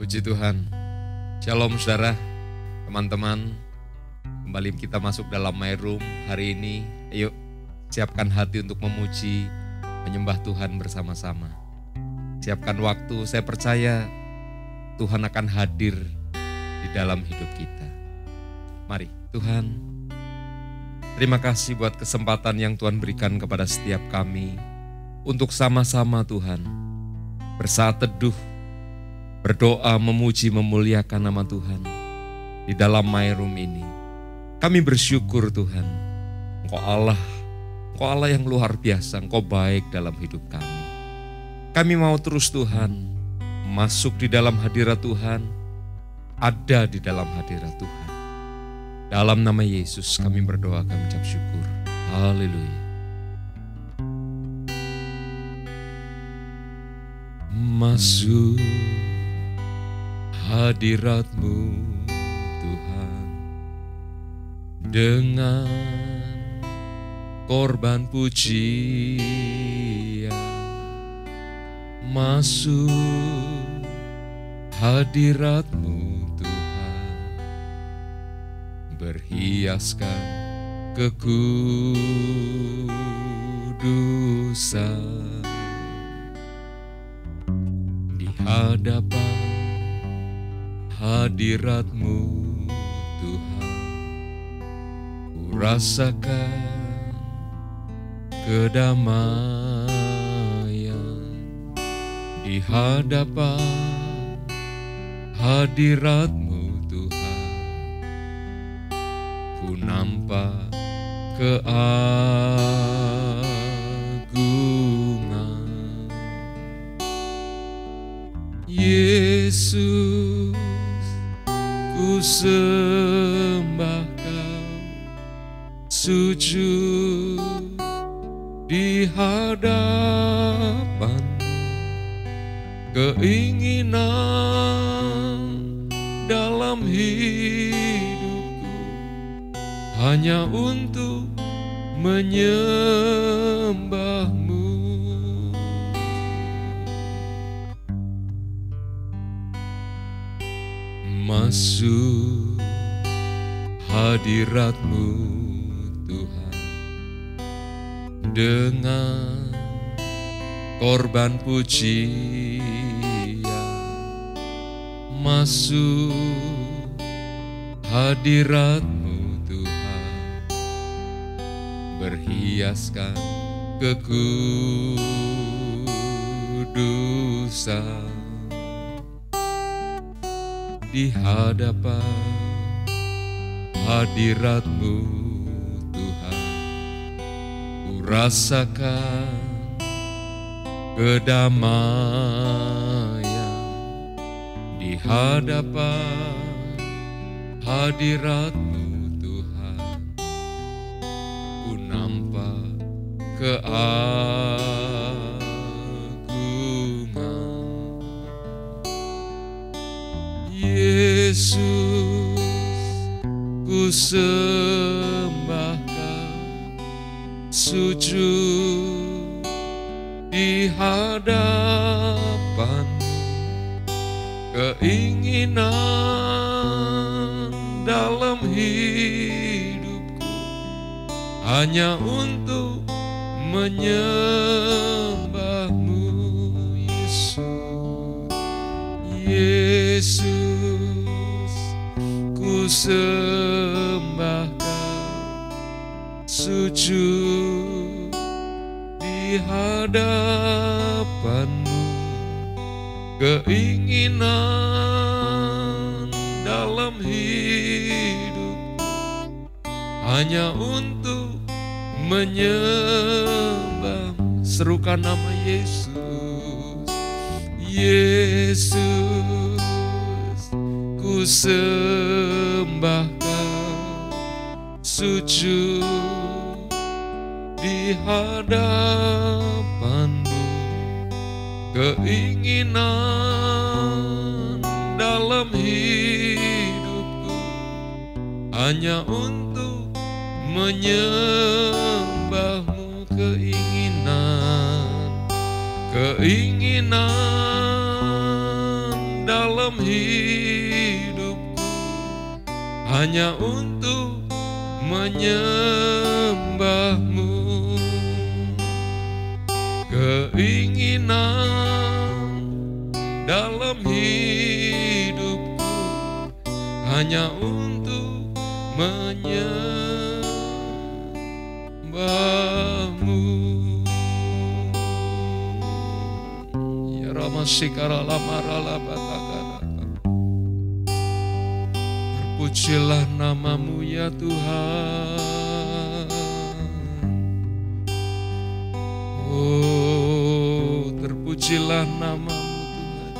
Puji Tuhan. Shalom saudara, teman-teman. Kembali kita masuk dalam My Room hari ini. Ayo siapkan hati untuk memuji, menyembah Tuhan bersama-sama. Siapkan waktu, saya percaya Tuhan akan hadir di dalam hidup kita. Mari Tuhan, terima kasih buat kesempatan yang Tuhan berikan kepada setiap kami untuk sama-sama Tuhan bersaat teduh, berdoa, memuji, memuliakan nama Tuhan di dalam My Room ini. Kami bersyukur Tuhan, Engkau Allah yang luar biasa, Engkau baik dalam hidup kami. Kami mau terus Tuhan masuk di dalam hadirat Tuhan, ada di dalam hadirat Tuhan. Dalam nama Yesus kami berdoa, kami ucap syukur. Haleluya. Masuk hadirat-Mu Tuhan dengan korban pujian. Masuk hadirat-Mu Tuhan, berhiaskan kekudusan. Di hadapan hadirat-Mu Tuhan, ku rasakan kedamaian. Di hadapan hadirat-Mu Tuhan, ku nampak keagungan. Yesus, ku sembah Kau, sujud di hadapan. Keinginan dalam hidupku hanya untuk menyembah-Mu. Masuk hadirat-Mu Tuhan dengan korban pujian. Masuk hadirat-Mu Tuhan, berhiaskan kekudusan. Di hadapan hadirat-Mu Tuhan, ku rasakan kedamaian. Di hadapan hadirat-Mu Tuhan, ku nampak keagungan. Yesus, ku sembah Kau, sujud di hadapan. Keinginan dalam hidupku hanya untuk menyembah-Mu. Yesus, Yesus, ku sembah Kau, sujud di hadapan-Mu. Keinginan dalam hidupku hanya untuk menyembah. Serukan nama Yesus. Yesus, ku sembah Kau, sujud di hadapan-Mu. Keinginan dalam hidupku hanya untuk menyembah-Mu. Keinginan dalam hidupku hanya untuk menyembah-Mu. Keinginan dalam hidupku hanya untuk menyembah-Mu. Ya Ramasikara lamarala batakara. Terpujilah nama-Mu ya Tuhan. Oh, terpujilah nama-Mu Tuhan.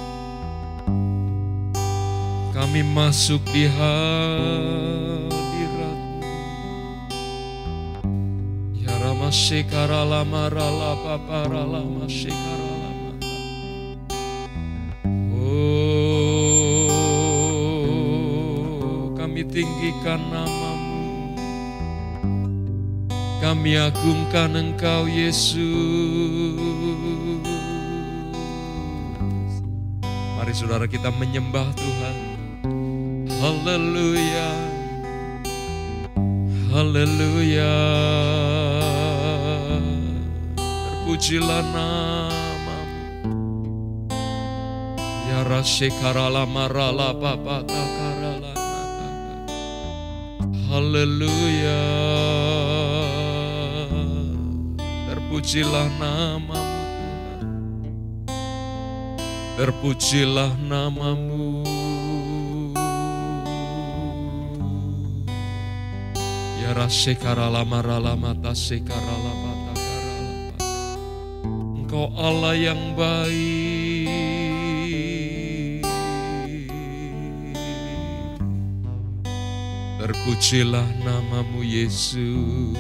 Kami masuk di hadirat-Mu. Ya Ramasikara lamarala paparala masikara lama. Oh, kami tinggikan nama-Mu. Kami agungkan Engkau Yesus. Mari saudara kita menyembah Tuhan. Haleluya, haleluya. Terpujilah nama-Mu. Ya Rasekarala marala papatakara lamata. Haleluya. Terpujilah nama-Mu Tuhan. Terpujilah nama-Mu. Ya Rasekarala marala mata sekarala patakarala. Engkau Allah yang baik. Terpujilah nama-Mu Yesus.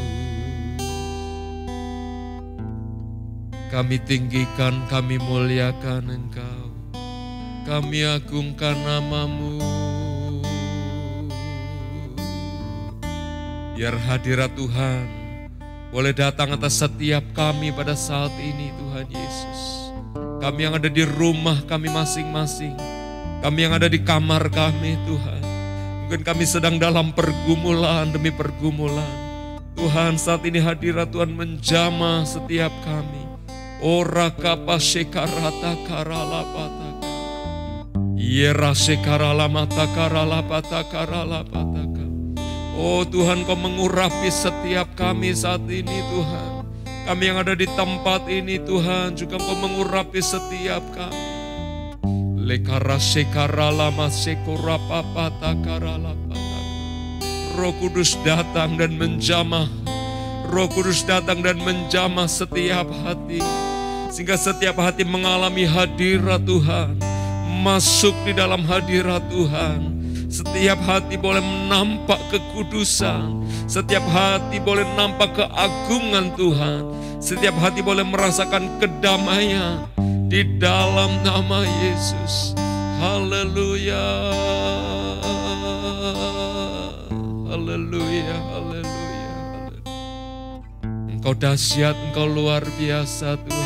Kami tinggikan, kami muliakan Engkau. Kami agungkan nama-Mu. Biar hadirat Tuhan boleh datang atas setiap kami pada saat ini Tuhan Yesus. Kami yang ada di rumah kami masing-masing. Kami yang ada di kamar kami Tuhan. Mungkin kami sedang dalam pergumulan demi pergumulan. Tuhan saat ini hadirat Tuhan menjamah setiap kami. Ora kapa sekarata karala pataka. Yera sekarala mata karala pataka. Oh Tuhan, Kau mengurapi setiap kami saat ini Tuhan. Kami yang ada di tempat ini Tuhan, juga Kau mengurapi setiap kami. Lekara sekarala masekura papatakara pataka. Roh Kudus datang dan menjamah. Roh Kudus datang dan menjamah setiap hati. Sehingga setiap hati mengalami hadirat Tuhan. Masuk di dalam hadirat Tuhan. Setiap hati boleh menampak kekudusan. Setiap hati boleh nampak keagungan Tuhan. Setiap hati boleh merasakan kedamaian di dalam nama Yesus. Haleluya. Haleluya, haleluya. Engkau dahsyat, Engkau luar biasa Tuhan.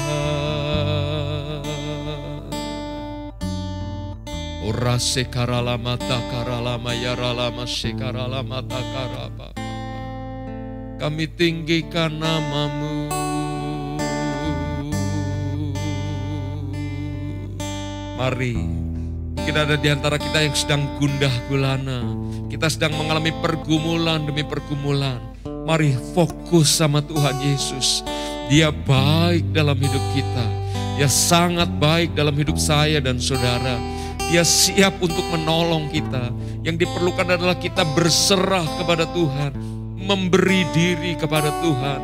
Ora sekarala mata karala mayarala masekarala mata karapa. Kami tinggikan nama-Mu. Mari, mungkin ada di antara kita yang sedang gundah gulana. Kita sedang mengalami pergumulan demi pergumulan. Mari fokus sama Tuhan Yesus. Dia baik dalam hidup kita. Dia sangat baik dalam hidup saya dan saudara. Dia siap untuk menolong kita. Yang diperlukan adalah kita berserah kepada Tuhan. Memberi diri kepada Tuhan.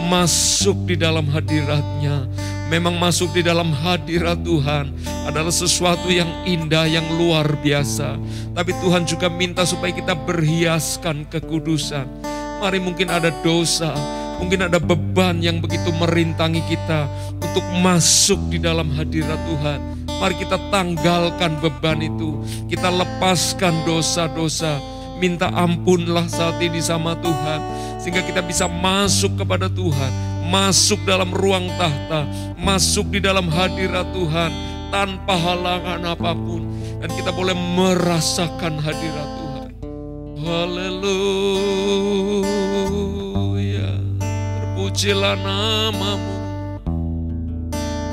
Masuk di dalam hadirat-Nya. Memang masuk di dalam hadirat Tuhan adalah sesuatu yang indah, yang luar biasa. Tapi Tuhan juga minta supaya kita berhiaskan kekudusan. Mari, mungkin ada dosa, mungkin ada beban yang begitu merintangi kita untuk masuk di dalam hadirat Tuhan. Mari kita tanggalkan beban itu. Kita lepaskan dosa-dosa. Minta ampunlah saat ini sama Tuhan. Sehingga kita bisa masuk kepada Tuhan. Masuk dalam ruang tahta. Masuk di dalam hadirat Tuhan. Tanpa halangan apapun. Dan kita boleh merasakan hadirat Tuhan. Haleluya. Terpujilah namamu.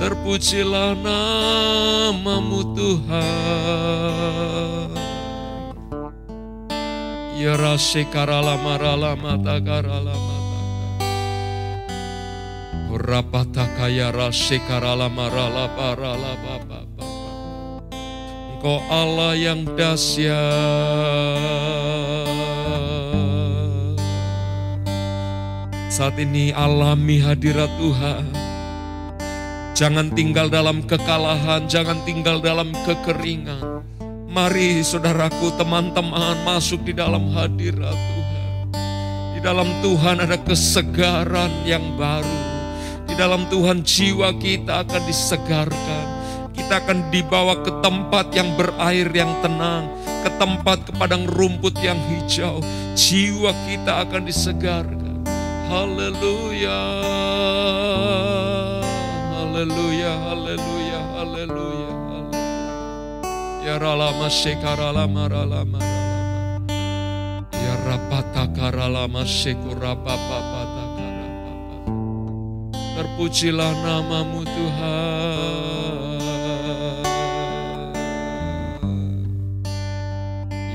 Terpujilah namamu Tuhan. Ya rasekarala marala mata karala mata. Rapataka ya rasekarala marala parala baba. Engkau Allah yang dahsyat. Saat ini alami hadirat Tuhan. Jangan tinggal dalam kekalahan, jangan tinggal dalam kekeringan. Mari saudaraku, teman-teman, masuk di dalam hadirat Tuhan. Di dalam Tuhan ada kesegaran yang baru. Di dalam Tuhan jiwa kita akan disegarkan. Kita akan dibawa ke tempat yang berair yang tenang, ke tempat ke padang rumput yang hijau. Jiwa kita akan disegarkan. Haleluya. Haleluya, haleluya, haleluya. Ya ralama shekaralama ralama ralama. Ya rapatakaralama shekurapapapatakarapapa. Terpujilah namamu Tuhan.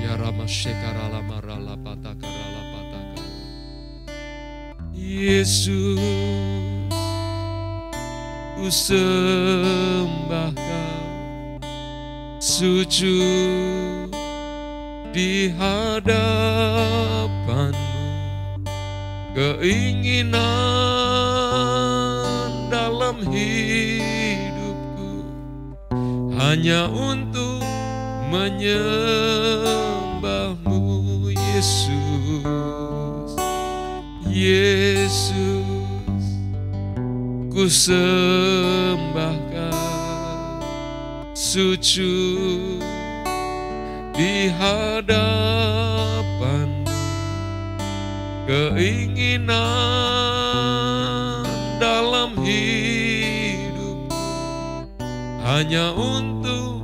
Ya rama shekaralama ralapatakaralapataka. Yesus, ku sembah Kau, sujud di hadapan-Mu. Keinginan dalam hidupku hanya untuk menyembah-Mu, Yesus. Yesus, ku sembah Kau, sujud di hadapan-Mu. Keinginan dalam hidupku hanya untuk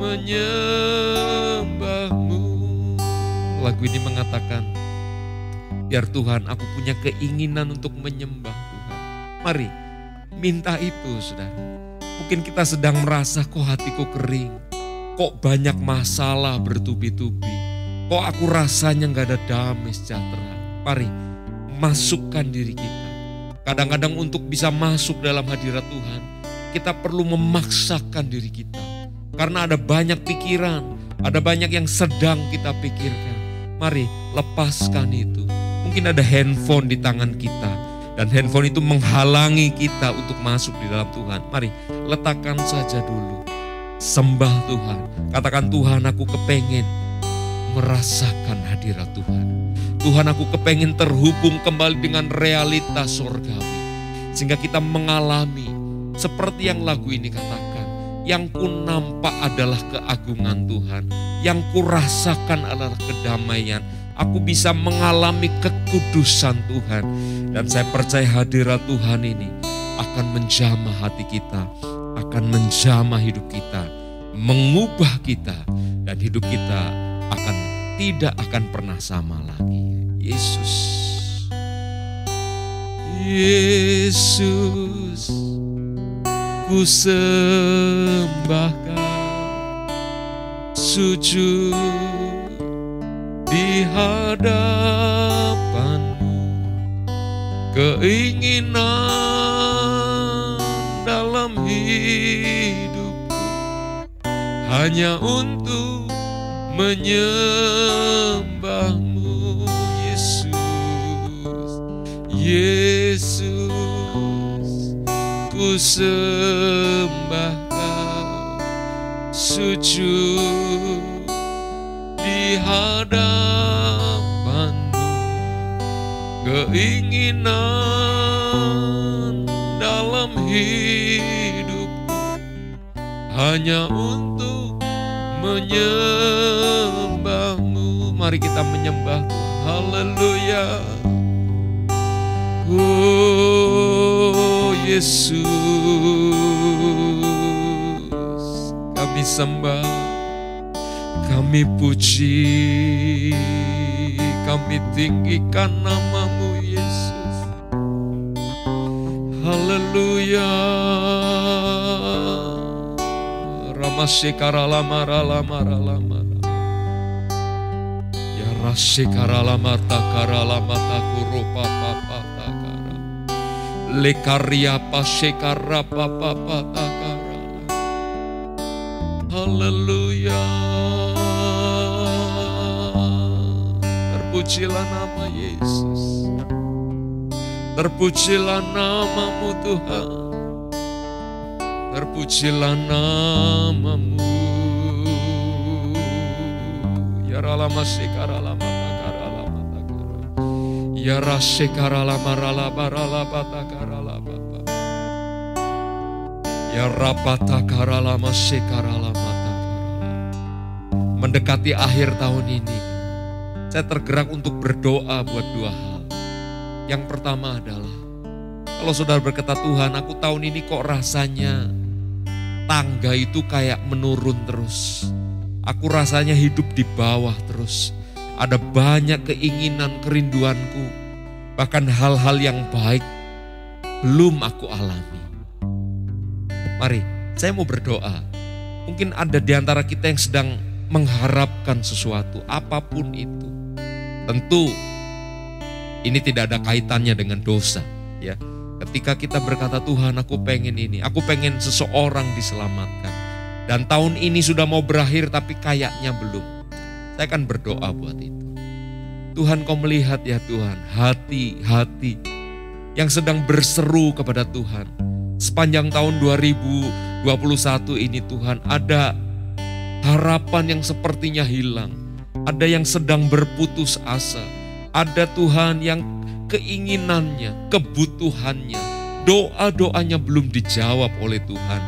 menyembah-Mu. Lagu ini mengatakan, biar Tuhan, aku punya keinginan untuk menyembah Tuhan. Mari minta itu, saudara. Mungkin kita sedang merasa, kok hatiku kering, kok banyak masalah bertubi-tubi, kok aku rasanya gak ada damai sejahtera. Mari masukkan diri kita. Kadang-kadang untuk bisa masuk dalam hadirat Tuhan, kita perlu memaksakan diri kita. Karena ada banyak pikiran, ada banyak yang sedang kita pikirkan. Mari lepaskan itu. Mungkin ada handphone di tangan kita, dan handphone itu menghalangi kita untuk masuk di dalam Tuhan. Mari letakkan saja dulu. Sembah Tuhan. Katakan, Tuhan, aku kepengen merasakan hadirat Tuhan. Tuhan, aku kepengen terhubung kembali dengan realitas surgawi. Sehingga kita mengalami seperti yang lagu ini katakan. Yang ku nampak adalah keagungan Tuhan. Yang ku rasakan adalah kedamaian. Aku bisa mengalami kekudusan Tuhan. Dan saya percaya hadirat Tuhan ini akan menjamah hati kita, akan menjamah hidup kita, mengubah kita, dan hidup kita tidak akan pernah sama lagi. Yesus, Yesus, ku sembah Kau, sujud di hadapan-Mu. Keinginan dalam hidupku hanya untuk menyembah-Mu, Yesus. Yesus, ku sembah Kau, sujud di hadapan-Mu. Keinginan dalam hidupku hanya untuk menyembah-Mu. Mari kita menyembah Tuhan. Haleluya. Oh Yesus, kami sembah, Kami puji, kami tinggikan nama-Mu Yesus. Haleluya. Ramasekara lama. Ya rasekara lama takara lama takuru papa takara. Lekaria pasekara papa takara. Haleluya. Terpujilah nama Yesus. Terpujilah nama-Mu Tuhan. Terpujilah nama-Mu. Ya ralama sekara lama takara lama takara. Ya rasekara lama rala takara lama. Ya rapatakara lama sekara lama takara. Mendekati akhir tahun ini, saya tergerak untuk berdoa buat dua hal. Yang pertama adalah, kalau saudara berkata, Tuhan, aku tahun ini kok rasanya tangga itu kayak menurun terus. Aku rasanya hidup di bawah terus. Ada banyak keinginan, kerinduanku. Bahkan hal-hal yang baik belum aku alami. Mari, saya mau berdoa. Mungkin ada di antara kita yang sedang mengharapkan sesuatu, apapun itu. Tentu ini tidak ada kaitannya dengan dosa, ya. Ketika kita berkata, Tuhan, aku pengen ini, aku pengen seseorang diselamatkan. Dan tahun ini sudah mau berakhir tapi kayaknya belum. Saya akan berdoa buat itu. Tuhan, Kau melihat ya Tuhan, hati-hati yang sedang berseru kepada Tuhan. Sepanjang tahun 2021 ini Tuhan, ada harapan yang sepertinya hilang. Ada yang sedang berputus asa. Ada Tuhan yang keinginannya, kebutuhannya, doa-doanya belum dijawab oleh Tuhan.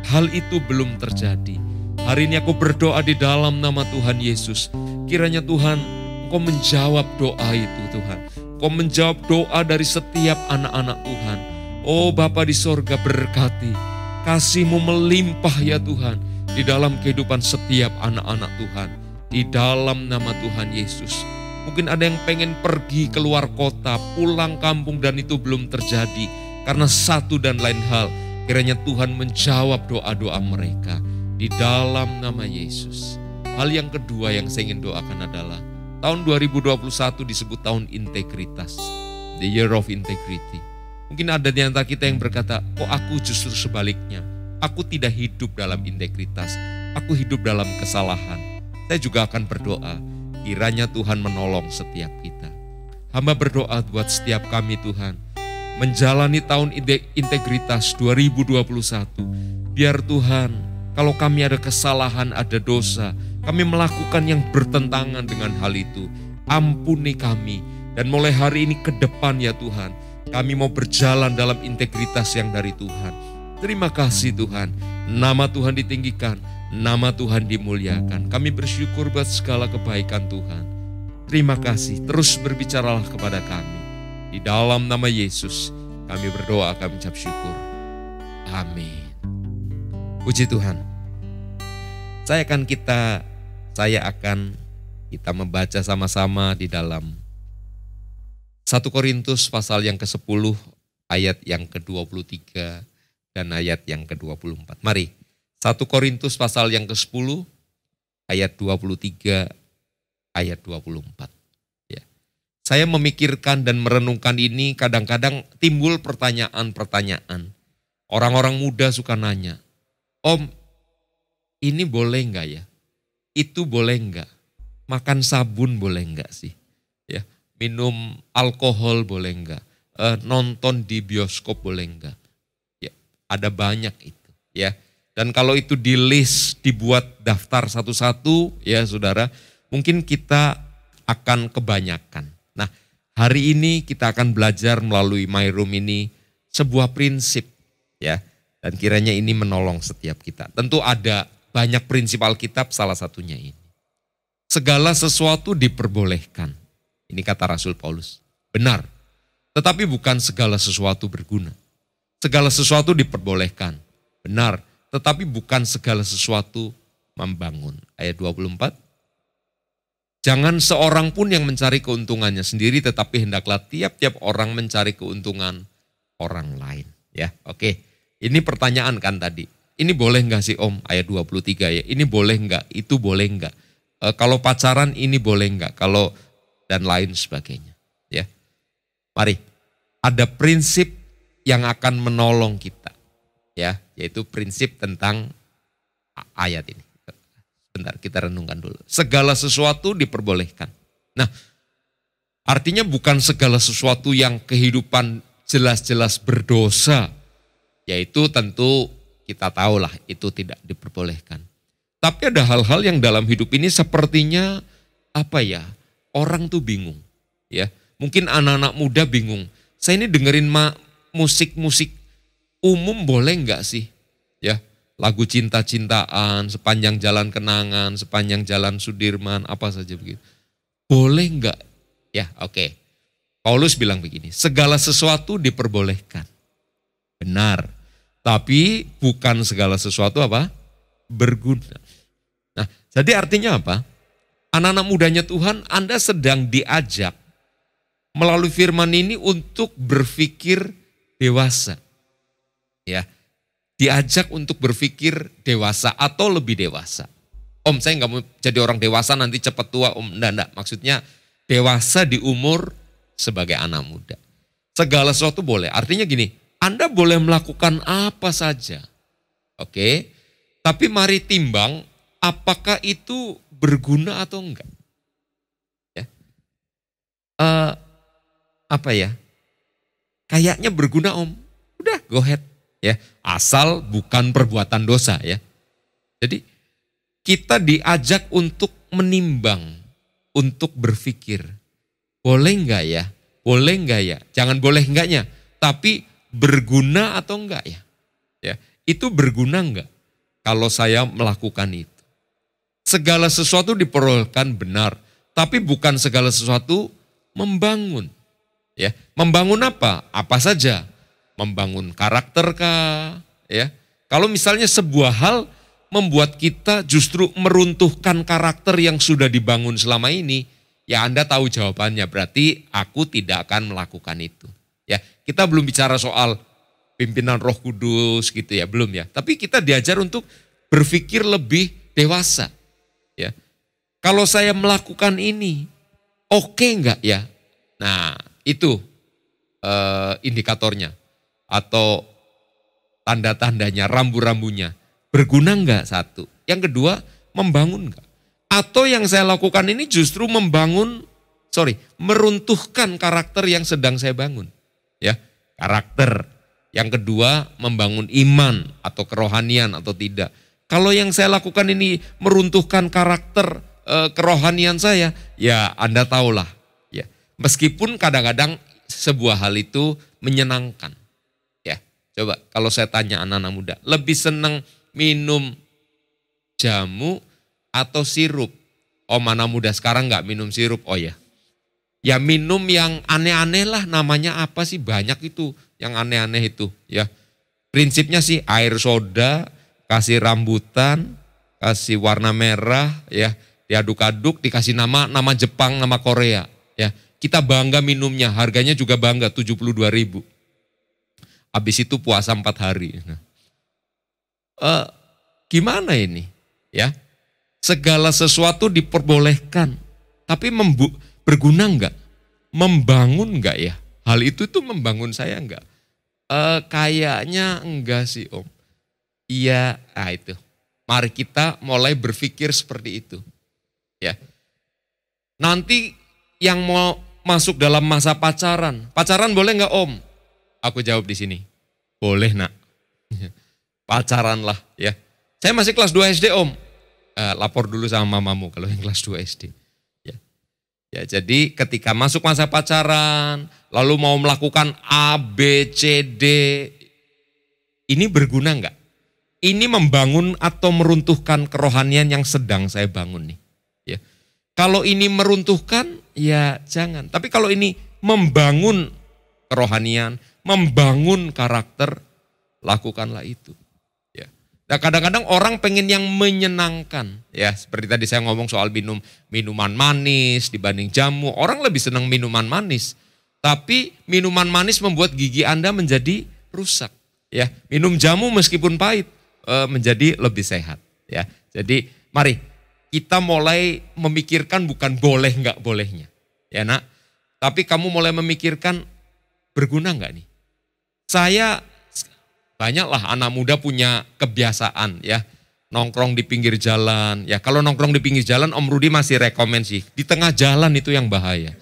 Hal itu belum terjadi. Hari ini aku berdoa di dalam nama Tuhan Yesus. Kiranya Tuhan, Engkau menjawab doa itu Tuhan. Engkau menjawab doa dari setiap anak-anak Tuhan. Oh Bapa di sorga, berkati. Kasih-Mu melimpah ya Tuhan di dalam kehidupan setiap anak-anak Tuhan. Di dalam nama Tuhan Yesus. Mungkin ada yang pengen pergi keluar kota, pulang kampung dan itu belum terjadi. Karena satu dan lain hal, kiranya Tuhan menjawab doa-doa mereka. Di dalam nama Yesus. Hal yang kedua yang saya ingin doakan adalah, tahun 2021 disebut tahun integritas. The year of integrity. Mungkin ada di antara kita yang berkata, oh aku justru sebaliknya. Aku tidak hidup dalam integritas. Aku hidup dalam kesalahan. Saya juga akan berdoa. Kiranya Tuhan menolong setiap kita. Hamba berdoa buat setiap kami Tuhan. Menjalani tahun integritas 2021. Biar Tuhan, kalau kami ada kesalahan, ada dosa, kami melakukan yang bertentangan dengan hal itu. Ampuni kami. Dan mulai hari ini ke depan ya Tuhan, kami mau berjalan dalam integritas yang dari Tuhan. Terima kasih Tuhan. Nama Tuhan ditinggikan. Nama Tuhan dimuliakan. Kami bersyukur buat segala kebaikan Tuhan. Terima kasih. Terus berbicaralah kepada kami. Di dalam nama Yesus kami berdoa, kami ucap syukur. Amin. Puji Tuhan. Saya akan kita membaca sama-sama di dalam 1 Korintus pasal yang ke-10 ayat yang ke-23 dan ayat yang ke-24. Mari. 1 Korintus pasal yang ke-10 ayat 23 ayat 24. Ya. Saya memikirkan dan merenungkan ini, kadang-kadang timbul pertanyaan-pertanyaan. Orang-orang muda suka nanya, Om, ini boleh enggak ya? Itu boleh enggak? Makan sabun boleh enggak sih? Ya, minum alkohol boleh enggak? Nonton di bioskop boleh enggak? Ya, ada banyak itu, ya. Dan kalau itu di list, dibuat daftar satu-satu, ya saudara, mungkin kita akan kebanyakan. Nah, hari ini kita akan belajar melalui My Room ini sebuah prinsip, ya. Dan kiranya ini menolong setiap kita. Tentu ada banyak prinsip Alkitab, salah satunya ini. Segala sesuatu diperbolehkan. Ini kata Rasul Paulus. Benar. Tetapi bukan segala sesuatu berguna. Segala sesuatu diperbolehkan. Benar. Tetapi bukan segala sesuatu membangun. Ayat 24. Jangan seorang pun yang mencari keuntungannya sendiri, tetapi hendaklah tiap-tiap orang mencari keuntungan orang lain. Ya, oke. Ini pertanyaan kan tadi. Ini boleh nggak sih Om? Ayat 23 ya. Ini boleh nggak? Itu boleh nggak? Kalau pacaran ini boleh nggak? Kalau dan lain sebagainya. Ya, mari. Ada prinsip yang akan menolong kita. Ya, yaitu prinsip tentang ayat ini. Bentar, kita renungkan dulu. Segala sesuatu diperbolehkan. Nah, artinya bukan segala sesuatu yang kehidupan jelas-jelas berdosa. Yaitu tentu kita tahulah itu tidak diperbolehkan. Tapi ada hal-hal yang dalam hidup ini sepertinya orang tuh bingung. Ya, mungkin anak-anak muda bingung. Saya ini dengerin musik-musik umum boleh nggak sih? Ya. Lagu cinta-cintaan, sepanjang jalan kenangan, sepanjang jalan Sudirman, apa saja begitu. Boleh enggak? Ya, oke. Paulus bilang begini, segala sesuatu diperbolehkan. Benar. Tapi bukan segala sesuatu berguna. Nah, jadi artinya apa? Anak-anak mudanya Tuhan, Anda sedang diajak melalui firman ini untuk berpikir dewasa. Ya. Diajak untuk berpikir dewasa atau lebih dewasa. Om, saya nggak mau jadi orang dewasa nanti cepat tua, Om. Enggak. Maksudnya dewasa di umur sebagai anak muda. Segala sesuatu boleh. Artinya gini, Anda boleh melakukan apa saja. Oke? Tapi mari timbang apakah itu berguna atau enggak. Ya. Kayaknya berguna, Om. Udah, go ahead. Ya, asal bukan perbuatan dosa ya. Jadi kita diajak untuk menimbang, untuk berpikir. Boleh enggak ya? Boleh enggak ya? Jangan boleh enggaknya, tapi berguna atau enggak ya? Ya, itu berguna enggak kalau saya melakukan itu? Segala sesuatu diperolehkan benar, tapi bukan segala sesuatu membangun. Ya, membangun apa? Apa saja? Membangun karakter kah? Ya. Kalau misalnya sebuah hal membuat kita justru meruntuhkan karakter yang sudah dibangun selama ini, ya Anda tahu jawabannya, berarti aku tidak akan melakukan itu. Ya, kita belum bicara soal pimpinan Roh Kudus gitu ya, belum ya. Tapi kita diajar untuk berpikir lebih dewasa. Ya. Kalau saya melakukan ini, oke enggak ya? Nah, itu indikatornya. Atau tanda-tandanya, rambu-rambunya. Berguna enggak satu? Yang kedua, membangun enggak? Atau yang saya lakukan ini justru meruntuhkan karakter yang sedang saya bangun. Ya, karakter. Yang kedua, membangun iman atau kerohanian atau tidak. Kalau yang saya lakukan ini meruntuhkan karakter kerohanian saya, ya Anda tahulah. Ya, meskipun kadang-kadang sebuah hal itu menyenangkan. Coba kalau saya tanya anak-anak muda, lebih senang minum jamu atau sirup? Oh, anak muda sekarang nggak minum sirup, oh ya. Ya minum yang aneh-aneh lah, namanya apa sih, banyak itu yang aneh-aneh itu ya. Prinsipnya sih air soda, kasih rambutan, kasih warna merah ya, diaduk-aduk, dikasih nama Jepang, nama Korea ya. Kita bangga minumnya, harganya juga bangga 72.000. Habis itu puasa 4 hari. Nah, gimana ini? Ya, segala sesuatu diperbolehkan, tapi berguna enggak? Membangun enggak ya? Hal itu tuh membangun saya enggak? Kayaknya enggak sih Om. Iya, itu. Mari kita mulai berpikir seperti itu. Ya. Nanti yang mau masuk dalam masa pacaran boleh enggak Om? Aku jawab di sini, boleh nak, pacaran lah ya. Saya masih kelas 2 SD Om, lapor dulu sama mamamu kalau yang kelas 2 SD. Ya, jadi ketika masuk masa pacaran, lalu mau melakukan A, B, C, D, ini berguna enggak? Ini membangun atau meruntuhkan kerohanian yang sedang saya bangun nih. Ya. Kalau ini meruntuhkan, ya jangan. Tapi kalau ini membangun kerohanian, membangun karakter, lakukanlah itu. Ya. Nah, kadang-kadang orang pengen yang menyenangkan. Ya, seperti tadi saya ngomong soal minuman manis dibanding jamu. Orang lebih senang minuman manis. Tapi minuman manis membuat gigi Anda menjadi rusak. Ya, minum jamu meskipun pahit menjadi lebih sehat. Ya, jadi mari kita mulai memikirkan bukan boleh nggak bolehnya. Ya nak, tapi kamu mulai memikirkan berguna nggak nih? Saya banyaklah anak muda punya kebiasaan ya, nongkrong di pinggir jalan. Ya kalau nongkrong di pinggir jalan Om Rudi masih rekomen sih, di tengah jalan itu yang bahaya.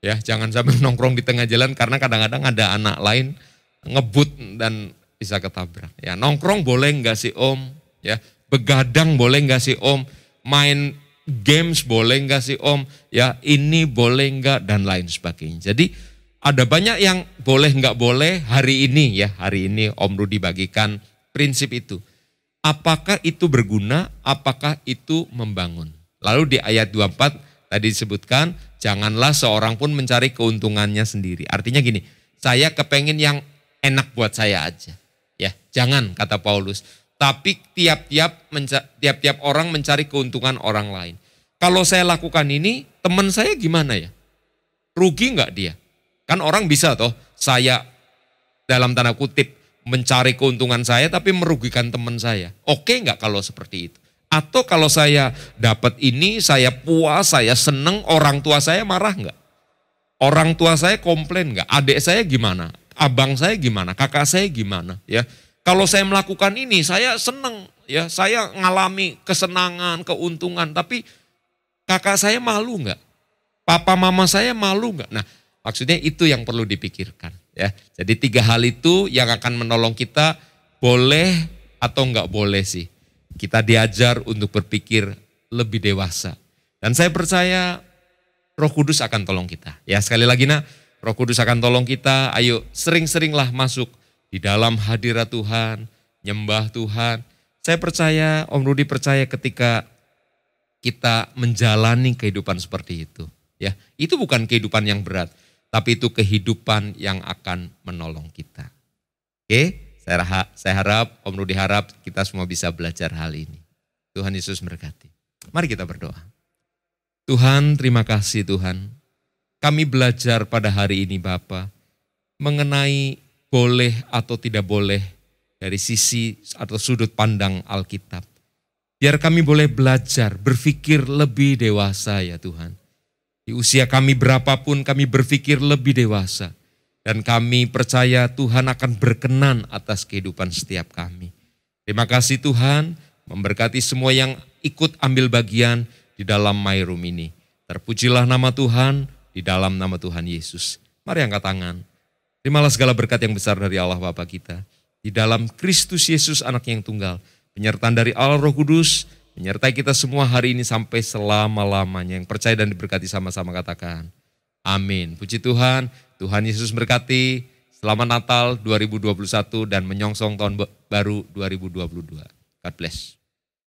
Ya jangan sampai nongkrong di tengah jalan karena kadang-kadang ada anak lain ngebut dan bisa ketabrak. Ya nongkrong boleh nggak sih Om? Ya begadang boleh nggak sih Om? Main games boleh nggak sih Om? Ya ini boleh nggak dan lain sebagainya. Jadi ada banyak yang boleh nggak boleh hari ini ya. Hari ini Om Rudi bagikan prinsip itu. Apakah itu berguna? Apakah itu membangun? Lalu di ayat 24 tadi disebutkan janganlah seorang pun mencari keuntungannya sendiri. Artinya gini, saya kepengen yang enak buat saya aja. Ya, jangan kata Paulus. Tapi tiap-tiap orang mencari keuntungan orang lain. Kalau saya lakukan ini, teman saya gimana ya? Rugi nggak dia? Kan orang bisa toh, saya dalam tanda kutip mencari keuntungan saya tapi merugikan teman saya. Oke nggak kalau seperti itu? Atau kalau saya dapat ini, saya puas, saya seneng, orang tua saya marah nggak? Orang tua saya komplain nggak? Adik saya gimana? Abang saya gimana? Kakak saya gimana? Ya, kalau saya melakukan ini, saya seneng, ya, saya ngalami kesenangan, keuntungan. Tapi kakak saya malu nggak? Papa mama saya malu nggak? Nah, maksudnya itu yang perlu dipikirkan. Ya, jadi 3 hal itu yang akan menolong kita boleh atau nggak boleh sih. Kita diajar untuk berpikir lebih dewasa. Dan saya percaya Roh Kudus akan tolong kita. Ya sekali lagi nak, Roh Kudus akan tolong kita. Ayo sering-seringlah masuk di dalam hadirat Tuhan, nyembah Tuhan. Saya percaya, Om Rudi percaya ketika kita menjalani kehidupan seperti itu. Ya, itu bukan kehidupan yang berat, tapi itu kehidupan yang akan menolong kita. Oke? Saya harap, Om Rudi harap kita semua bisa belajar hal ini. Tuhan Yesus memberkati. Mari kita berdoa. Tuhan, terima kasih Tuhan. Kami belajar pada hari ini Bapa mengenai boleh atau tidak boleh dari sisi atau sudut pandang Alkitab. Biar kami boleh belajar, berpikir lebih dewasa ya Tuhan. Di usia kami berapapun kami berpikir lebih dewasa. Dan kami percaya Tuhan akan berkenan atas kehidupan setiap kami. Terima kasih Tuhan, memberkati semua yang ikut ambil bagian di dalam My Room ini. Terpujilah nama Tuhan di dalam nama Tuhan Yesus. Mari angkat tangan. Terimalah segala berkat yang besar dari Allah Bapa kita. Di dalam Kristus Yesus anak yang tunggal. Penyertaan dari Allah Roh Kudus, menyertai kita semua hari ini sampai selama-lamanya. Yang percaya dan diberkati sama-sama katakan. Amin. Puji Tuhan. Tuhan Yesus berkati. Selamat Natal 2021 dan menyongsong tahun baru 2022. God bless.